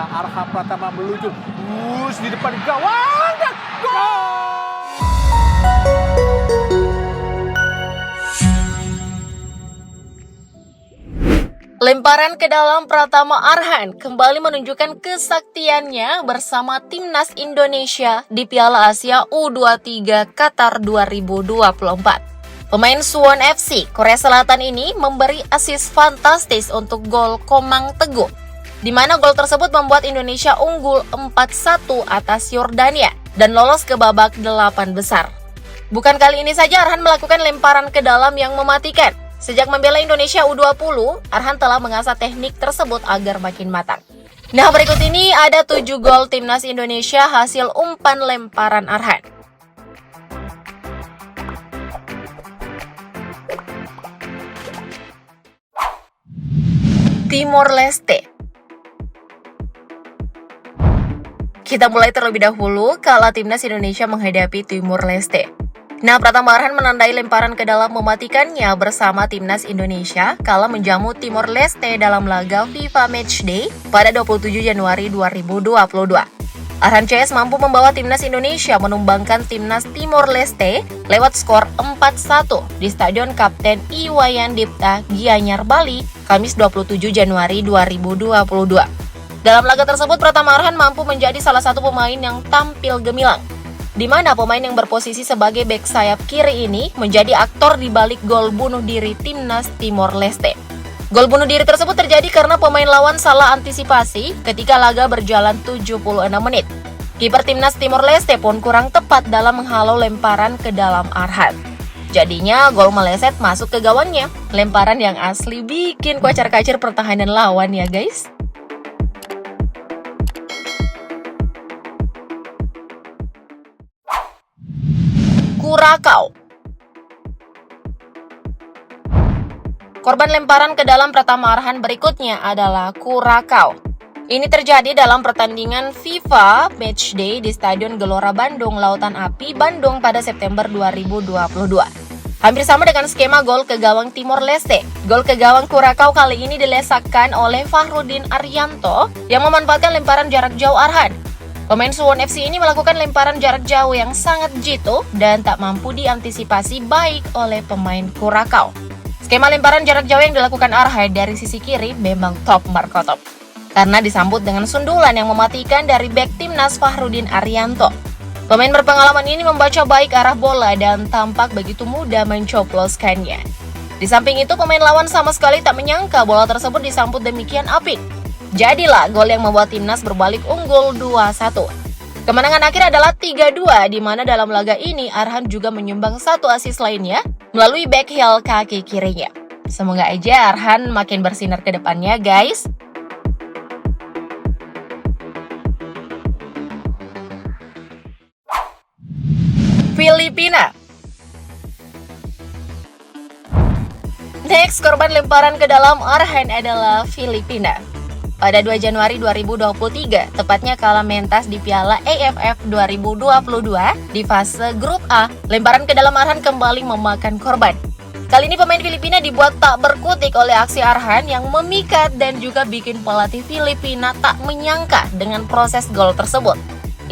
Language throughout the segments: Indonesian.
Indonesia. Arhan Pratama meluncur di depan gawang dan gol! Lemparan ke dalam Pratama Arhan kembali menunjukkan kesaktiannya bersama Timnas Indonesia di Piala Asia U23 Qatar 2024. Pemain Suwon FC Korea Selatan ini memberi assist fantastis untuk gol Komang Teguh, di mana gol tersebut membuat Indonesia unggul 4-1 atas Yordania dan lolos ke babak 8 besar. Bukan kali ini saja Arhan melakukan lemparan ke dalam yang mematikan. Sejak membela Indonesia U20, Arhan telah mengasah teknik tersebut agar makin matang. Nah, berikut ini ada 7 gol Timnas Indonesia hasil umpan lemparan Arhan. Timor Leste. Kita mulai terlebih dahulu kala Timnas Indonesia menghadapi Timor Leste. Nah, Pratama Arhan menandai lemparan ke dalam mematikannya bersama Timnas Indonesia kala menjamu Timor Leste dalam laga FIFA Matchday pada 27 Januari 2022. Arhan CS mampu membawa Timnas Indonesia menumbangkan Timnas Timor Leste lewat skor 4-1 di Stadion Kapten Iwayan Dipta, Gianyar, Bali, Kamis 27 Januari 2022. Dalam laga tersebut, Pratama Arhan mampu menjadi salah satu pemain yang tampil gemilang, di mana pemain yang berposisi sebagai bek sayap kiri ini menjadi aktor di balik gol bunuh diri Timnas Timor Leste. Gol bunuh diri tersebut terjadi karena pemain lawan salah antisipasi ketika laga berjalan 76 menit. Kiper Timnas Timor Leste pun kurang tepat dalam menghalau lemparan ke dalam Arhan. Jadinya gol meleset masuk ke gawangnya. Lemparan yang asli bikin kocar-kacir pertahanan lawan ya guys. Kurakau. Korban lemparan ke dalam Pratama Arhan berikutnya adalah Kurakau. Ini terjadi dalam pertandingan FIFA Matchday di Stadion Gelora Bandung Lautan Api, Bandung pada September 2022. Hampir sama dengan skema gol ke gawang Timor Leste. Gol ke gawang Kurakau kali ini dilesakkan oleh Fahrudin Arianto yang memanfaatkan lemparan jarak jauh Arhan. Pemain Suwon FC ini melakukan lemparan jarak jauh yang sangat jitu dan tak mampu diantisipasi baik oleh pemain Kurakau. Skema lemparan jarak jauh yang dilakukan Arhan dari sisi kiri memang top marko top, karena disambut dengan sundulan yang mematikan dari bek timnas Fahrudin Arianto. Pemain berpengalaman ini membaca baik arah bola dan tampak begitu mudah mencoploskannya. Di samping itu, pemain lawan sama sekali tak menyangka bola tersebut disambut demikian apik. Jadilah gol yang membuat timnas berbalik unggul 2-1. Kemenangan akhir adalah 3-2, di mana dalam laga ini Arhan juga menyumbang satu assist lainnya melalui backheel kaki kirinya. Semoga aja Arhan makin bersinar ke depannya guys. Filipina. Next, korban lemparan ke dalam Arhan adalah Filipina. Pada 2 Januari 2023, tepatnya kala mentas di Piala AFF 2022 di fase grup A, lemparan ke dalam Arhan kembali memakan korban. Kali ini pemain Filipina dibuat tak berkutik oleh aksi Arhan yang memikat dan juga bikin pelatih Filipina tak menyangka dengan proses gol tersebut.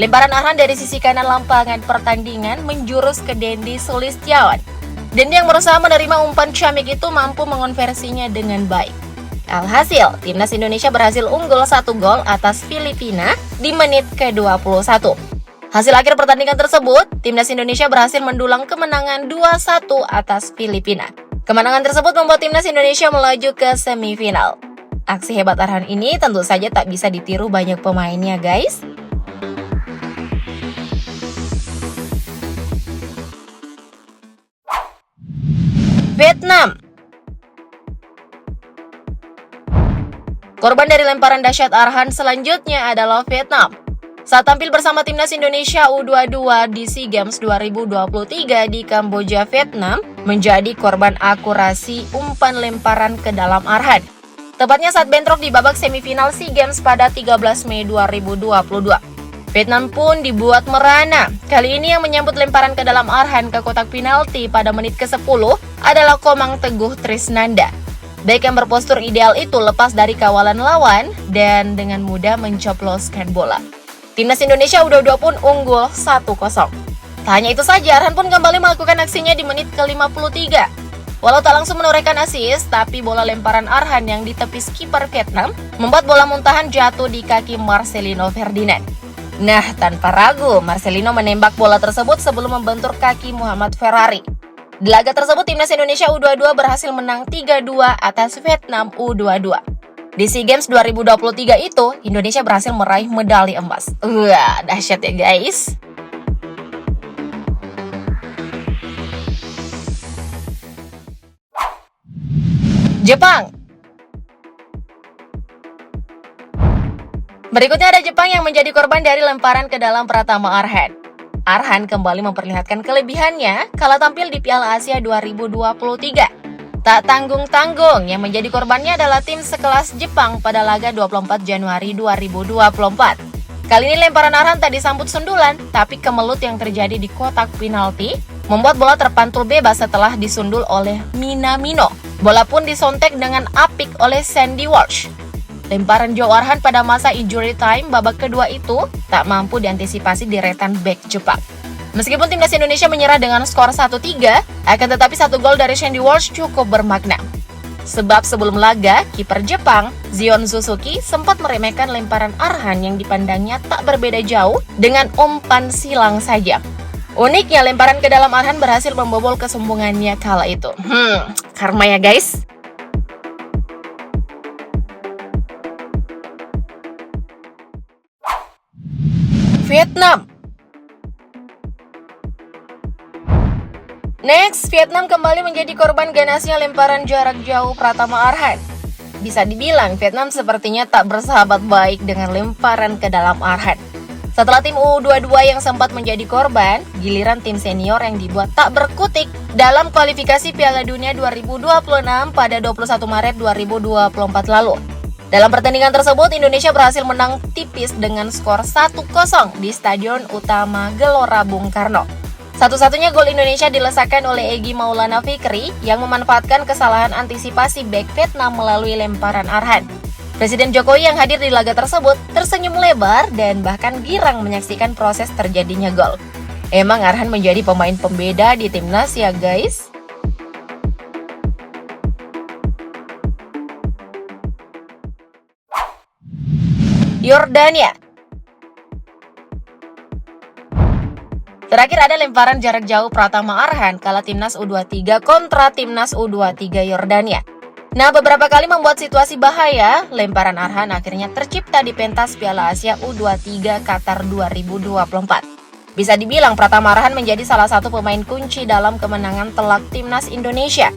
Lemparan Arhan dari sisi kanan lapangan pertandingan menjurus ke Dendi Sulistiawan. Dendi yang berusaha menerima umpan ciamik itu mampu mengonversinya dengan baik. Alhasil, Timnas Indonesia berhasil unggul 1 gol atas Filipina di menit ke-21. Hasil akhir pertandingan tersebut, Timnas Indonesia berhasil mendulang kemenangan 2-1 atas Filipina. Kemenangan tersebut membuat Timnas Indonesia melaju ke semifinal. Aksi hebat Arhan ini tentu saja tak bisa ditiru banyak pemainnya guys. Vietnam. Korban dari lemparan dahsyat Arhan selanjutnya adalah Vietnam. Saat tampil bersama Timnas Indonesia U22 di SEA Games 2023 di Kamboja, Vietnam, menjadi korban akurasi umpan lemparan ke dalam Arhan. Tepatnya saat bentrok di babak semifinal SEA Games pada 13 Mei 2022. Vietnam pun dibuat merana. Kali ini yang menyambut lemparan ke dalam Arhan ke kotak penalti pada menit ke-10 adalah Komang Teguh Trisnanda. Bek yang berpostur ideal itu lepas dari kawalan lawan dan dengan mudah mencoploskan bola. Timnas Indonesia U22 pun unggul 1-0. Tak hanya itu saja, Arhan pun kembali melakukan aksinya di menit ke-53. Walau tak langsung menorehkan assist, tapi bola lemparan Arhan yang ditepis kiper Vietnam membuat bola muntahan jatuh di kaki Marcelino Ferdinand. Nah, tanpa ragu, Marcelino menembak bola tersebut sebelum membentur kaki Muhammad Ferrari. Di laga tersebut, Timnas Indonesia U22 berhasil menang 3-2 atas Vietnam U22. Di SEA Games 2023 itu, Indonesia berhasil meraih medali emas. Wah, dahsyat ya guys. Jepang. Berikutnya ada Jepang yang menjadi korban dari lemparan ke dalam Pratama Arhan. Arhan kembali memperlihatkan kelebihannya kala tampil di Piala Asia 2023. Tak tanggung-tanggung, yang menjadi korbannya adalah tim sekelas Jepang pada laga 24 Januari 2024. Kali ini lemparan Arhan tak disambut sundulan, tapi kemelut yang terjadi di kotak penalti membuat bola terpantul bebas setelah disundul oleh Minamino. Bola pun disontek dengan apik oleh Sandy Walsh. Lemparan jauh Arhan pada masa injury time babak kedua itu tak mampu diantisipasi deretan bek Jepang. Meskipun timnas Indonesia menyerah dengan skor 1-3, akan tetapi satu gol dari Sandy Walsh cukup bermakna. Sebab sebelum laga, kiper Jepang, Zion Suzuki, sempat meremehkan lemparan Arhan yang dipandangnya tak berbeda jauh dengan umpan silang saja. Uniknya, lemparan ke dalam Arhan berhasil membobol kesombongannya kala itu. Karma ya guys. Vietnam. Next, Vietnam kembali menjadi korban ganasnya lemparan jarak jauh Pratama Arhan. Bisa dibilang Vietnam sepertinya tak bersahabat baik dengan lemparan ke dalam Arhan. Setelah tim U22 yang sempat menjadi korban, giliran tim senior yang dibuat tak berkutik dalam kualifikasi Piala Dunia 2026 pada 21 Maret 2024 lalu. Dalam pertandingan tersebut, Indonesia berhasil menang tipis dengan skor 1-0 di Stadion Utama Gelora Bung Karno. Satu-satunya gol Indonesia dilesakan oleh Egy Maulana Fikri yang memanfaatkan kesalahan antisipasi bek Vietnam melalui lemparan Arhan. Presiden Jokowi yang hadir di laga tersebut tersenyum lebar dan bahkan girang menyaksikan proses terjadinya gol. Emang Arhan menjadi pemain pembeda di timnas ya guys? Yordania. Terakhir ada lemparan jarak jauh Pratama Arhan kala timnas U23 kontra timnas U23 Yordania. Nah, beberapa kali membuat situasi bahaya, lemparan Arhan akhirnya tercipta di pentas Piala Asia U23 Qatar 2024. Bisa dibilang Pratama Arhan menjadi salah satu pemain kunci dalam kemenangan telak timnas Indonesia.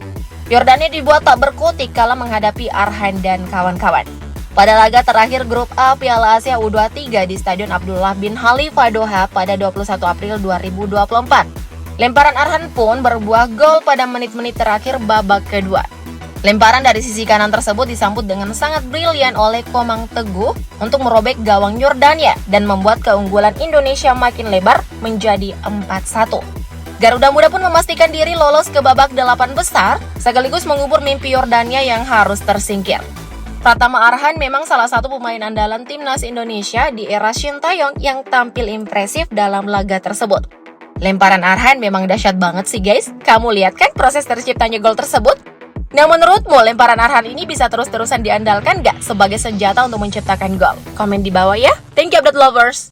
Yordania dibuat tak berkutik kala menghadapi Arhan dan kawan-kawan. Pada laga terakhir grup A Piala Asia U23 di Stadion Abdullah bin Khalifa Doha pada 21 April 2024. Lemparan Arhan pun berbuah gol pada menit-menit terakhir babak kedua. Lemparan dari sisi kanan tersebut disambut dengan sangat brilian oleh Komang Teguh untuk merobek gawang Yordania dan membuat keunggulan Indonesia makin lebar menjadi 4-1. Garuda Muda pun memastikan diri lolos ke babak 8 besar, sekaligus mengubur mimpi Yordania yang harus tersingkir. Pratama Arhan memang salah satu pemain andalan timnas Indonesia di era Shin Taeyong yang tampil impresif dalam laga tersebut. Lemparan Arhan memang dahsyat banget sih guys. Kamu lihat kan proses terciptanya gol tersebut? Nah, menurutmu lemparan Arhan ini bisa terus-terusan diandalkan gak sebagai senjata untuk menciptakan gol? Komen di bawah ya. Thank you update lovers.